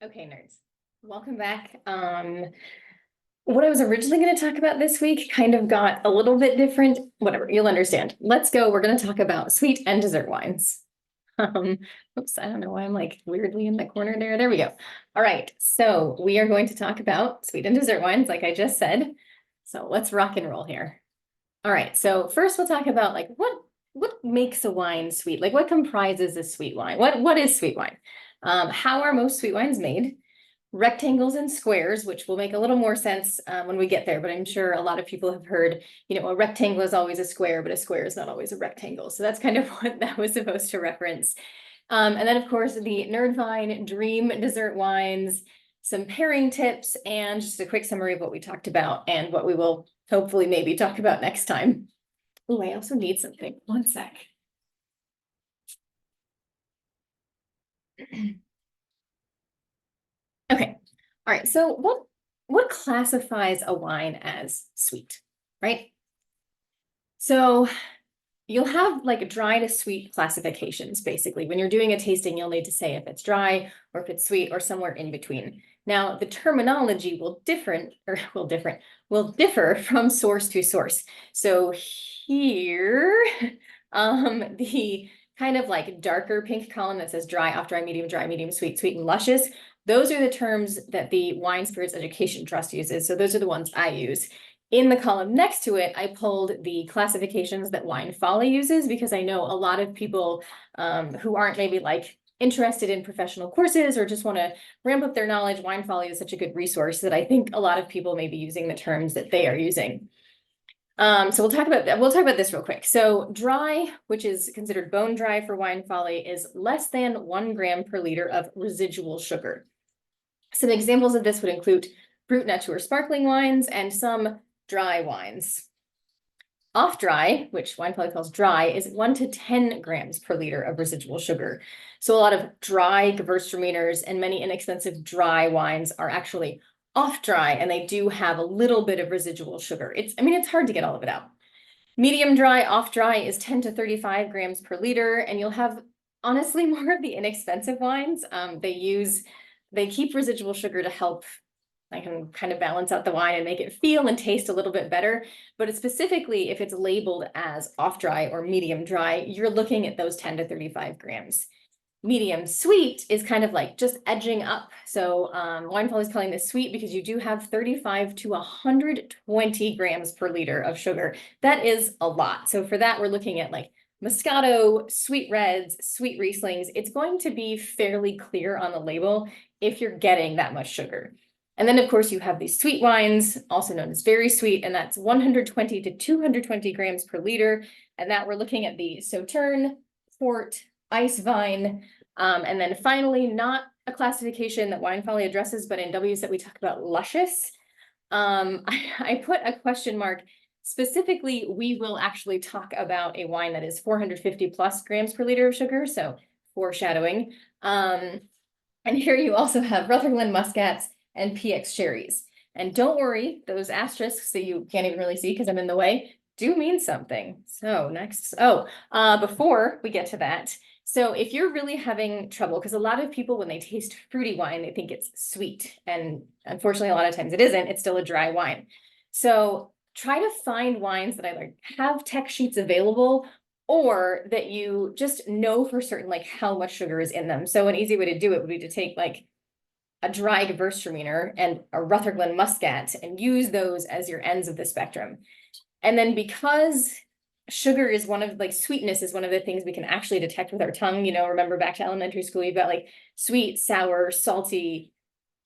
Okay, nerds, welcome back. What I was originally going to talk about this week kind of got a little bit different. Whatever, you'll understand. Let's go. We're going to talk about sweet and dessert wines. Oops, I don't know why I'm like weirdly in the corner there. There we go. All right, so we are going to talk about sweet and dessert wines, like I just said. So let's rock and roll here. All right, so first we'll talk about like what makes a wine sweet? Like what comprises a sweet wine? What is sweet wine? How are most sweet wines made? Rectangles and squares, which will make a little more sense when we get there, but I'm sure a lot of people have heard, a rectangle is always a square, but a square is not always a rectangle. So that's kind of what that was supposed to reference. And then of course, the NerdVine Dream Dessert Wines, some pairing tips, and just a quick summary of what we talked about and what we will hopefully maybe talk about next time. Oh, I also need something. One sec. Okay. All right. So what classifies a wine as sweet, right? So you'll have like dry to sweet classifications, basically. When you're doing a tasting, you'll need to say if it's dry or if it's sweet or somewhere in between. Now, the terminology will differ from source to source. So here, the kind of like darker pink column that says dry, off dry, medium, sweet, sweet, and luscious. Those are the terms that the Wine Spirits Education Trust uses. So those are the ones I use. In the column next to it, I pulled the classifications that Wine Folly uses because I know a lot of people who aren't maybe like interested in professional courses or just want to ramp up their knowledge. Wine Folly is such a good resource that I think a lot of people may be using the terms that they are using. So we'll talk about that. We'll talk about this real quick. So dry, which is considered bone dry for Wine Folly, is less than 1 gram per liter of residual sugar. Some examples of this would include Brut Natur sparkling wines and some dry wines. Off dry, which Wine Folly calls dry, is 1 to 10 grams per liter of residual sugar. So a lot of dry Gewürztraminers and many inexpensive dry wines are actually off dry, and they do have a little bit of residual sugar. It's hard to get all of it out. Medium dry, off dry is 10 to 35 grams per liter, and you'll have honestly more of the inexpensive wines. They keep residual sugar to help I can kind of balance out the wine and make it feel and taste a little bit better. But it's specifically if it's labeled as off dry or medium dry, you're looking at those 10 to 35 grams. Medium sweet is kind of like just edging up. So Wine Folly is calling this sweet because you do have 35 to 120 grams per liter of sugar. That is a lot. So for that, we're looking at like Moscato, sweet reds, sweet Rieslings. It's going to be fairly clear on the label if you're getting that much sugar. And then, of course, you have these sweet wines, also known as very sweet, and that's 120 to 220 grams per liter. And that we're looking at the Sauterne, Port, Ice Vine. And then finally, not a classification that Wine Folly addresses, but in W's that we talk about luscious. I put a question mark. Specifically, we will actually talk about a wine that is 450 plus grams per liter of sugar, so foreshadowing. And here you also have Rutherglen Muscats and PX cherries. And don't worry, those asterisks that you can't even really see because I'm in the way do mean something. So next, before we get to that, so if you're really having trouble, because a lot of people, when they taste fruity wine, they think it's sweet. And unfortunately, a lot of times it isn't, it's still a dry wine. So try to find wines that either have tech sheets available or that you just know for certain like how much sugar is in them. So an easy way to do it would be to take like a dry Gewürztraminer and a Rutherglen Muscat and use those as your ends of the spectrum. And then because sugar is sweetness is one of the things we can actually detect with our tongue, remember back to elementary school, you've got like sweet, sour, salty.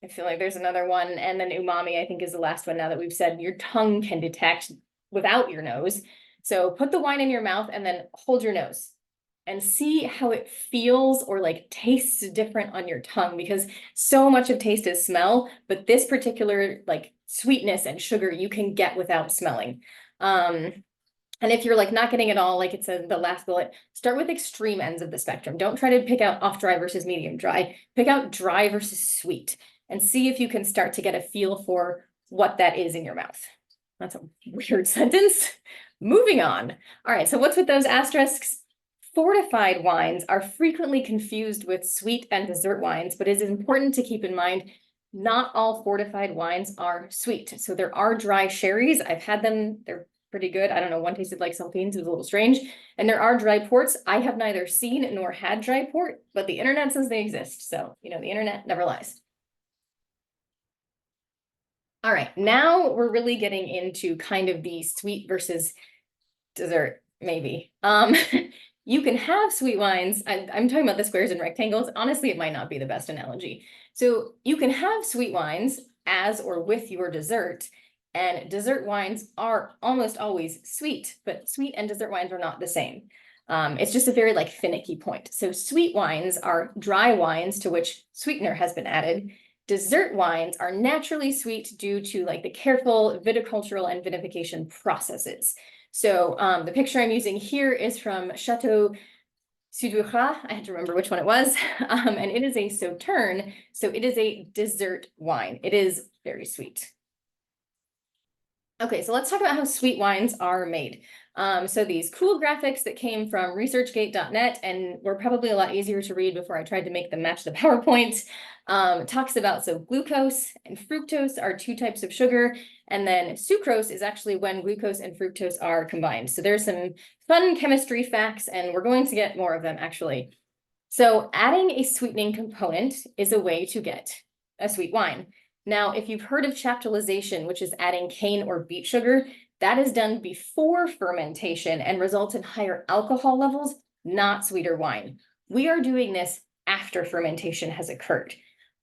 I feel like there's another one. And then umami, I think, is the last one now that we've said your tongue can detect without your nose. So put the wine in your mouth and then hold your nose and see how it feels or like tastes different on your tongue, because so much of taste is smell, but this particular like sweetness and sugar you can get without smelling. And if you're like not getting it all, like it says the last bullet, start with extreme ends of the spectrum. Don't try to pick out off dry versus medium dry. Pick out dry versus sweet and see if you can start to get a feel for what that is in your mouth. That's a weird sentence. Moving on. All right, so what's with those asterisks? fortified wines are frequently confused with sweet and dessert wines, but it is important to keep in mind not all fortified wines are sweet. So there are dry sherries. I've had them. They're pretty good. I don't know. One tasted like saltines. It was a little strange. And there are dry ports. I have neither seen nor had dry port, but the internet says they exist. So, the internet never lies. All right. Now we're really getting into kind of the sweet versus dessert, maybe. You can have sweet wines. I'm talking about the squares and rectangles. Honestly, it might not be the best analogy. So you can have sweet wines as or with your dessert, and dessert wines are almost always sweet, but sweet and dessert wines are not the same. It's just a very finicky point. So sweet wines are dry wines to which sweetener has been added. Dessert wines are naturally sweet due to the careful viticultural and vinification processes. So the picture I'm using here is from Chateau Sudura. I had to remember which one it was. And it is a Sauterne. So it is a dessert wine. It is very sweet. Okay, so let's talk about how sweet wines are made. So these cool graphics that came from researchgate.net and were probably a lot easier to read before I tried to make them match the PowerPoint, talks about, so glucose and fructose are two types of sugar, and then sucrose is actually when glucose and fructose are combined. So there's some fun chemistry facts, and we're going to get more of them actually. So adding a sweetening component is a way to get a sweet wine. Now, if you've heard of chaptalization, which is adding cane or beet sugar, that is done before fermentation and results in higher alcohol levels, not sweeter wine. We are doing this after fermentation has occurred.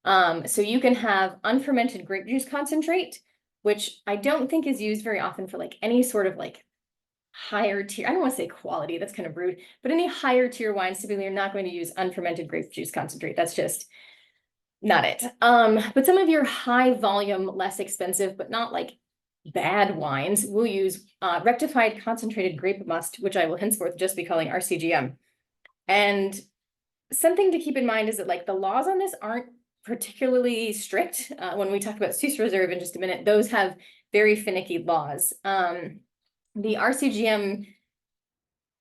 So you can have unfermented grape juice concentrate, which I don't think is used very often for any sort of higher tier. I don't want to say quality, that's kind of rude, but any higher tier wines typically are not going to use unfermented grape juice concentrate. That's just not it. But some of your high volume, less expensive, but not bad wines will use rectified concentrated grape must, which I will henceforth just be calling RCGM. And something to keep in mind is that the laws on this aren't particularly strict. When we talk about Suisse Reserve in just a minute, those have very finicky laws. The RCGM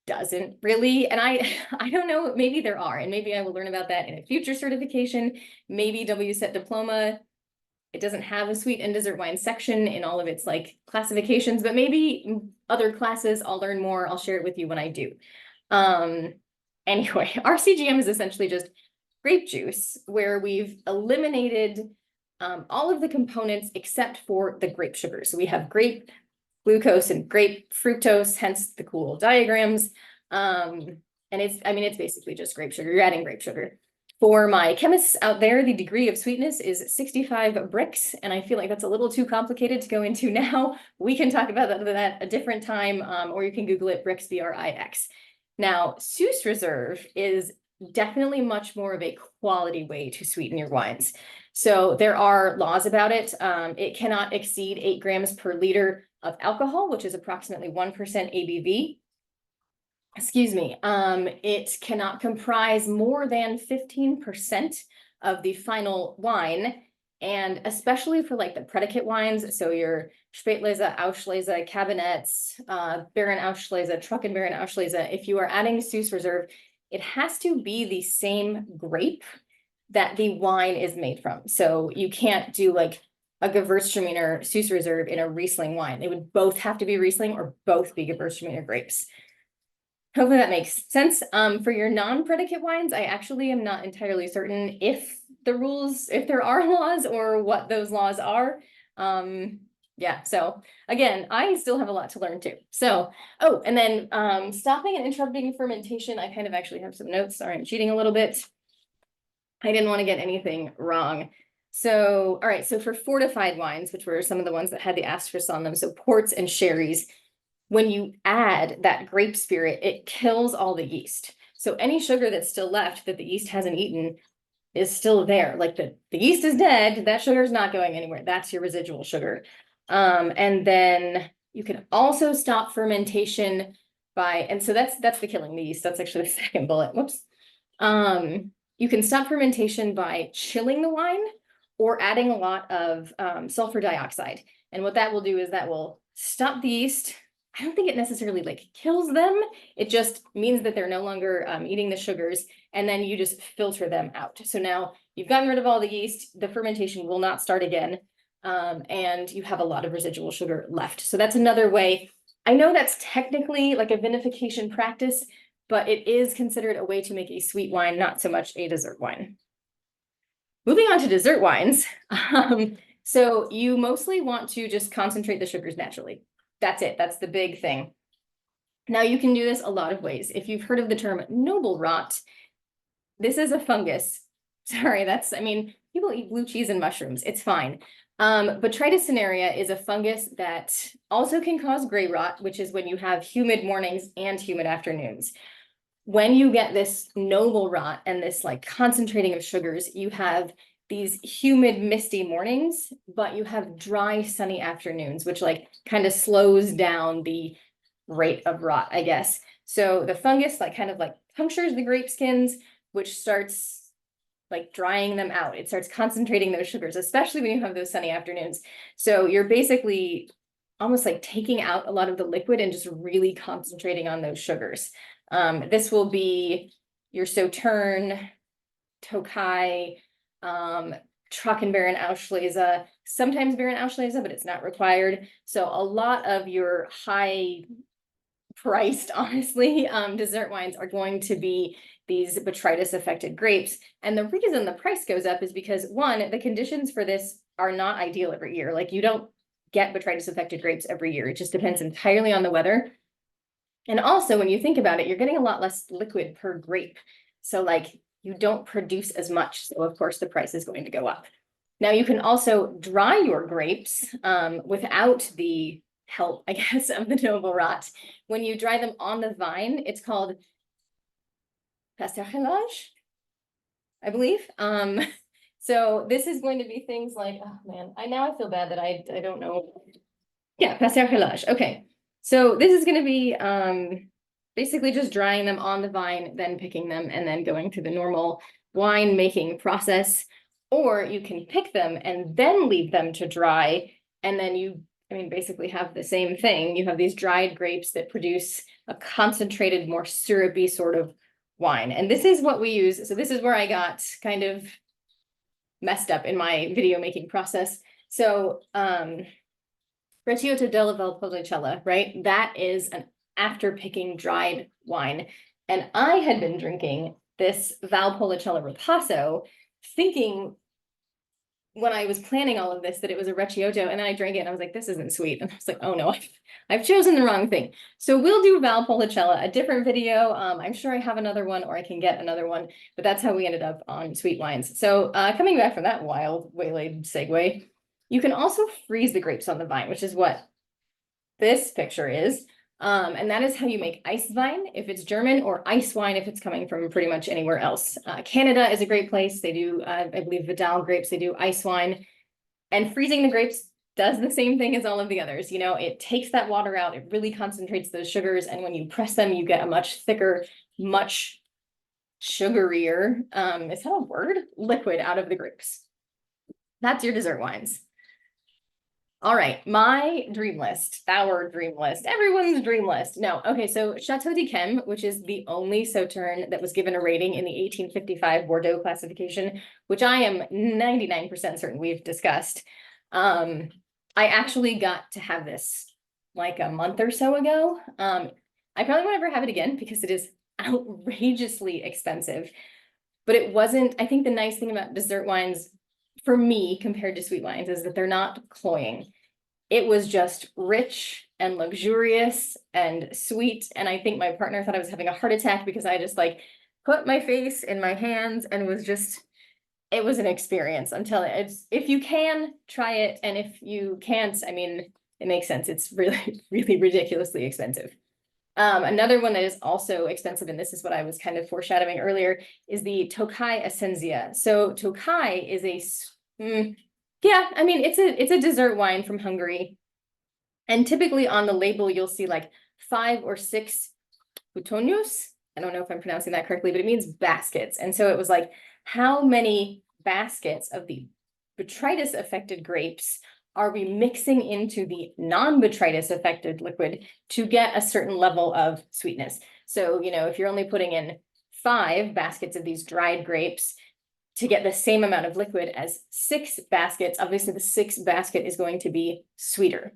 doesn't really, and I don't know, maybe there are, and maybe I will learn about that in a future certification. Maybe WSET diploma, it doesn't have a sweet and dessert wine section in all of its classifications, but maybe other classes I'll learn more. I'll share it with you when I do. Anyway, RCGM is essentially just grape juice where we've eliminated all of the components except for the grape sugar. So we have grape glucose and grape fructose, hence the cool diagrams. And it's basically just grape sugar. You're adding grape sugar. For my chemists out there, the degree of sweetness is 65 Brix, and I feel like that's a little too complicated to go into now. We can talk about that a different time, or you can Google it, Brix, B-R-I-X. Now, Suisse Reserve is definitely much more of a quality way to sweeten your wines. So there are laws about it. It cannot exceed 8 grams per liter of alcohol, which is approximately 1% ABV. Excuse me. It cannot comprise more than 15% of the final wine. And especially for the predicate wines, so your Spätlese, Auslese, Cabinets, Baron Auslese, Truck and Baron Auslese, if you are adding Suisse Reserve, it has to be the same grape that the wine is made from. So you can't do a Gewürztraminer Suisse Reserve in a Riesling wine. They would both have to be Riesling or both be Gewürztraminer grapes. Hopefully that makes sense. For your non-predicate wines, I actually am not entirely certain if there are laws or what those laws are. Yeah, so again, I still have a lot to learn too. So, and then stopping and interrupting fermentation, I kind of actually have some notes. Sorry, I'm cheating a little bit. I didn't want to get anything wrong. So, all right, so for fortified wines, which were some of the ones that had the asterisks on them, so ports and sherries, when you add that grape spirit, it kills all the yeast. So any sugar that's still left that the yeast hasn't eaten is still there. The yeast is dead, that sugar is not going anywhere. That's your residual sugar. And then you can also stop fermentation and so that's the killing the yeast. That's actually the second bullet. Whoops. You can stop fermentation by chilling the wine or adding a lot of sulfur dioxide. And what that will do is that will stop the yeast, I don't think it necessarily like kills them. It just means that they're no longer eating the sugars, and then you just filter them out. So now you've gotten rid of all the yeast, the fermentation will not start again, and you have a lot of residual sugar left. So that's another way. I know that's technically like a vinification practice, but it is considered a way to make a sweet wine, not so much a dessert wine. Moving on to dessert wines. So you mostly want to just concentrate the sugars naturally. That's it. That's the big thing. Now you can do this a lot of ways. If you've heard of the term noble rot, this is a fungus. Sorry, I mean, people eat blue cheese and mushrooms. It's fine. Botrytis cinerea is a fungus that also can cause gray rot, which is when you have humid mornings and humid afternoons. When you get this noble rot and this like concentrating of sugars, you have these humid, misty mornings, but you have dry, sunny afternoons, which like kind of slows down the rate of rot, I guess. So the fungus like kind of like punctures the grape skins, which starts like drying them out. It starts concentrating those sugars, especially when you have those sunny afternoons. So you're basically almost like taking out a lot of the liquid and just really concentrating on those sugars. This will be your Sauterne, Tokai, Trockenbeeren Auslese, sometimes Beeren Auslese, but it's not required. So a lot of your high priced, honestly, dessert wines are going to be these botrytis affected grapes. And the reason the price goes up is because one, the conditions for this are not ideal every year. Like you don't get botrytis affected grapes every year. It just depends entirely on the weather. And also when you think about it, you're getting a lot less liquid per grape. So like you don't produce as much. So of course the price is going to go up. Now you can also dry your grapes without the help, I guess, of the noble rot. When you dry them on the vine, it's called passerellage, I believe. So this is going to be things like, oh man, I feel bad that I don't know. Yeah, passerellage. Okay. So this is going to be basically just drying them on the vine, then picking them, and then going through the normal wine making process. Or you can pick them and then leave them to dry. And then you, I mean, basically have the same thing. You have these dried grapes that produce a concentrated, more syrupy sort of wine. And this is what we use. So this is where I got kind of messed up in my video making process. So Recioto della Valpolicella, right? That is an after picking dried wine. And I had been drinking this Valpolicella Ripasso, thinking when I was planning all of this that it was a Recioto, and then I drank it and I was like, this isn't sweet. And I was like, oh no, I've chosen the wrong thing. So we'll do Valpolicella, a different video. I'm sure I have another one or I can get another one, but that's how we ended up on sweet wines. So coming back from that wild waylaid segue, you can also freeze the grapes on the vine, which is what this picture is. And that is how you make ice wine if it's German, or ice wine if it's coming from pretty much anywhere else. Canada is a great place. They do, I believe, Vidal grapes. They do ice wine. And freezing the grapes does the same thing as all of the others. You know, it takes that water out. It really concentrates those sugars. And when you press them, you get a much thicker, much sugarier, is that a word? Liquid out of the grapes. That's your dessert wines. All right, my dream list, our dream list, everyone's dream list. No, okay, so Chateau d'Yquem, which is the only Sauterne that was given a rating in the 1855 Bordeaux classification, which I am 99% certain we've discussed. I actually got to have this like a month or so ago. I probably won't ever have it again because it is outrageously expensive. But it wasn't, I think the nice thing about dessert wines for me compared to sweet wines is that they're not cloying. It was just rich and luxurious and sweet. And I think my partner thought I was having a heart attack because I just like put my face in my hands and was just, it was an experience. I'm telling you, it's, if you can try it. And if you can't, I mean, it makes sense. It's really, really ridiculously expensive. Another one that is also expensive, and this is what I was kind of foreshadowing earlier, is the Tokai Essentia. So Tokai is yeah, I mean, it's a dessert wine from Hungary. And typically on the label, you'll see like 5 or 6 butonius. I don't know if I'm pronouncing that correctly, but it means baskets. And so it was like, how many baskets of the botrytis affected grapes are we mixing into the non-botrytis affected liquid to get a certain level of sweetness? So, if you're only putting in 5 baskets of these dried grapes to get the same amount of liquid as 6 baskets, obviously the 6th basket is going to be sweeter.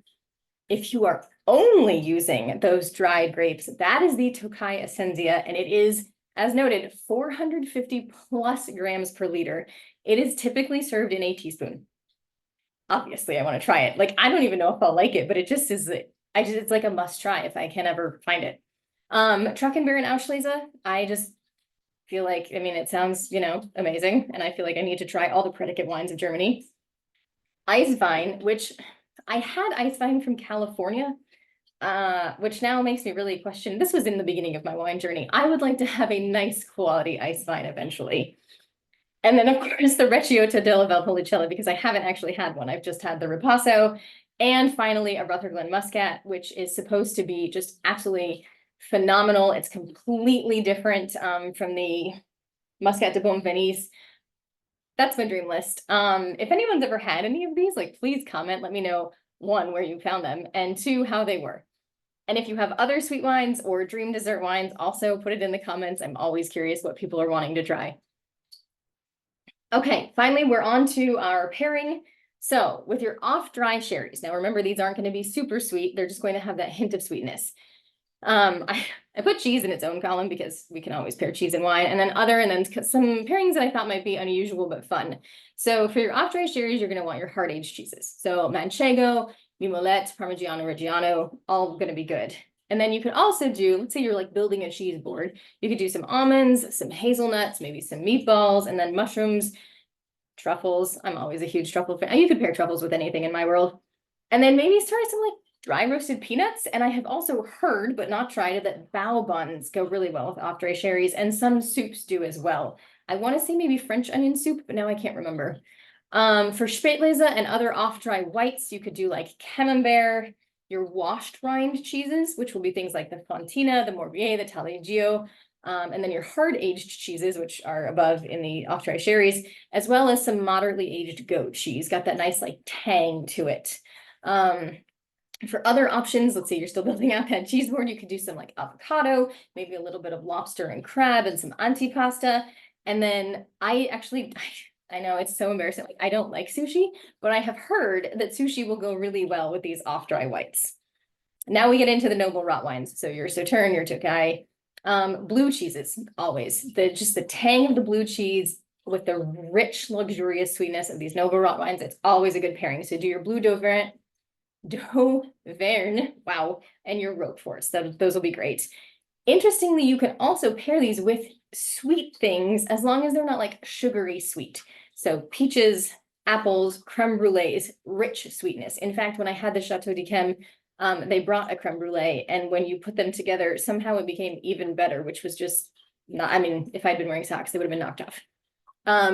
If you are only using those dried grapes, that is the Tokai Essensia, and it is, as noted, 450 plus grams per liter. It is typically served in a teaspoon. Obviously, I want to try it. Like, I don't even know if I'll like it, but it just is, it's like a must try if I can ever find it. Trockenbeer and Auslese, I just feel like, it sounds, amazing. And I feel like I need to try all the predicate wines of Germany. Eiswein, which I had Eiswein from California, which now makes me really question. This was in the beginning of my wine journey. I would like to have a nice quality Eiswein eventually. And then, of course, the Recioto della Valpolicella, because I haven't actually had one. I've just had the Ripasso. And finally, a Rutherglen Muscat, which is supposed to be just absolutely phenomenal. It's completely different from the Muscat de Bonvenise. That's my dream list. If anyone's ever had any of these, please comment. Let me know, 1, where you found them, and 2, how they were. And if you have other sweet wines or dream dessert wines, also put it in the comments. I'm always curious what people are wanting to try. Okay, finally, we're on to our pairing. So with your off-dry sherries, now remember, these aren't going to be super sweet. They're just going to have that hint of sweetness. I put cheese in its own column because we can always pair cheese and wine, and then some pairings that I thought might be unusual but fun. So for your off-dry sherries, you're going to want your hard-aged cheeses. So Manchego, Mimolette, Parmigiano Reggiano, all going to be good. And then you could also do, let's say you're building a cheese board, you could do some almonds, some hazelnuts, maybe some meatballs, and then mushrooms, truffles. I'm always a huge truffle fan. You could pair truffles with anything in my world. And then maybe try some dry roasted peanuts. And I have also heard, but not tried, that bao buns go really well with off-dry sherries, and some soups do as well. I want to say maybe French onion soup, but now I can't remember. For Spätlese and other off-dry whites, you could do Camembert, your washed rind cheeses, which will be things like the Fontina, the Morbier, the Taleggio, and then your hard-aged cheeses, which are above in the off-dry sherries, as well as some moderately aged goat cheese. Got that nice tang to it. For other options, let's say you're still building out that cheese board, you could do some avocado, maybe a little bit of lobster and crab, and some antipasta. And then I know it's so embarrassing. I don't like sushi, but I have heard that sushi will go really well with these off-dry whites. Now we get into the noble rot wines. So your Sauterne, your Tokai, blue cheeses, always. Just the tang of the blue cheese with the rich, luxurious sweetness of these noble rot wines, it's always a good pairing. So do your blue d'Auvergne, wow, and your Roqueforts. Those will be great. Interestingly, you can also pair these with sweet things as long as they're not sugary sweet. So peaches, apples, creme brulees, rich sweetness. In fact, when I had the Chateau d'Yquem, they brought a creme brulee, and when you put them together, somehow it became even better, which was just not, if I'd been wearing socks, they would have been knocked off.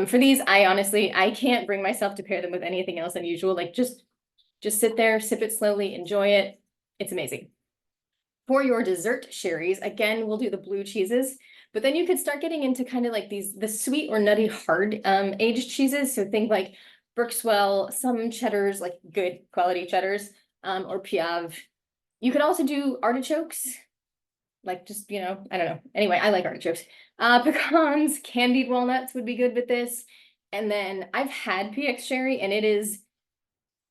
For these, I can't bring myself to pair them with anything else unusual. Just sit there, sip it slowly, enjoy it. It's amazing. For your dessert sherries, again, we'll do the blue cheeses, but then you could start getting into kind of the sweet or nutty hard aged cheeses. So think Berkswell, some cheddars, good quality cheddars, or Piave. You could also do artichokes, I don't know. Anyway, I like artichokes. Pecans, candied walnuts would be good with this. And then I've had PX sherry, and it is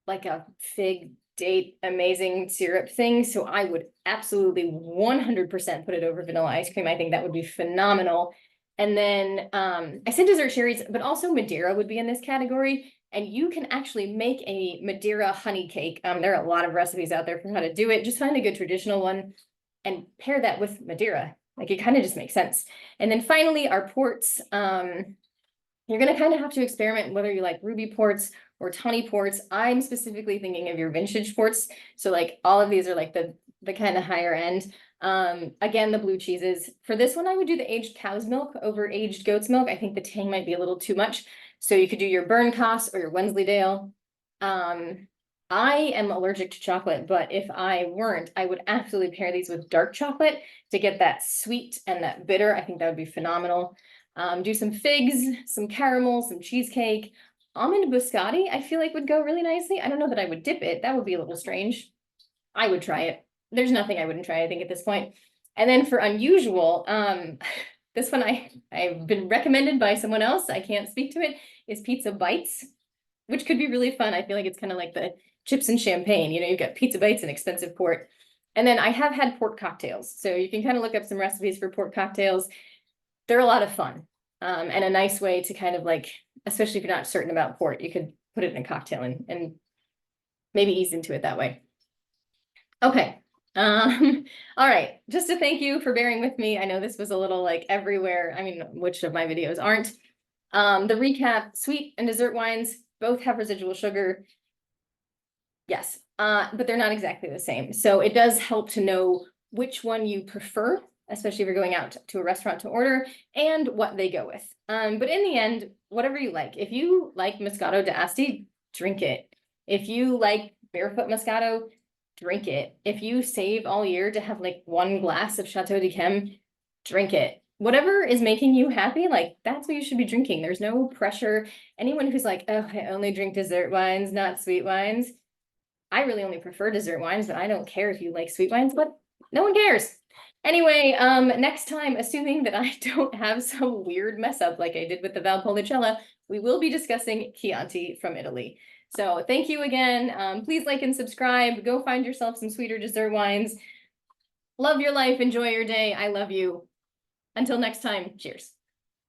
a fig date amazing syrup thing. So I would absolutely 100% put it over vanilla ice cream. I think that would be phenomenal. And then I said dessert sherries, but also Madeira would be in this category. And you can actually make a Madeira honey cake. There are a lot of recipes out there for how to do it. Just find a good traditional one and pair that with Madeira. It kind of just makes sense. And then finally, our ports. You're going to kind of have to experiment whether you like ruby ports or tawny ports. I'm specifically thinking of your vintage ports. So all of these are the kind of higher end. Again, the blue cheeses. For this one, I would do the aged cow's milk over aged goat's milk. I think the tang might be a little too much. So you could do your Bernkost or your Wensleydale. I am allergic to chocolate, but if I weren't, I would absolutely pair these with dark chocolate to get that sweet and that bitter. I think that would be phenomenal. Do some figs, some caramel, some cheesecake, almond biscotti, I feel like would go really nicely. I don't know that I would dip it. That would be a little strange. I would try it. There's nothing I wouldn't try, I think, at this point. And then for unusual, this one I've been recommended by someone else. I can't speak to it, is pizza bites, which could be really fun. I feel like it's kind of like the chips and champagne. You know, you've got pizza bites and expensive port. And then I have had port cocktails. So you can kind of look up some recipes for port cocktails. They're a lot of fun. And a nice way to kind of like, especially if you're not certain about port, you could put it in a cocktail and maybe ease into it that way. Okay. All right. Just to thank you for bearing with me. I know this was a little like everywhere. I mean, which of my videos aren't? The recap, sweet and dessert wines both have residual sugar. Yes, but they're not exactly the same. So it does help to know which one you prefer, especially if you're going out to a restaurant to order, and what they go with. But in the end, whatever you like. If you like Moscato d'Asti, drink it. If you like Barefoot Moscato, drink it. If you save all year to have like one glass of Chateau d'Yquem, drink it. Whatever is making you happy, like that's what you should be drinking. There's no pressure. Anyone who's like, oh, I only drink dessert wines, not sweet wines. I really only prefer dessert wines, but I don't care if you like sweet wines, but no one cares. Anyway, next time, assuming that I don't have some weird mess up like I did with the Valpolicella, we will be discussing Chianti from Italy. So thank you again. Please like and subscribe. Go find yourself some sweeter dessert wines. Love your life. Enjoy your day. I love you. Until next time, cheers.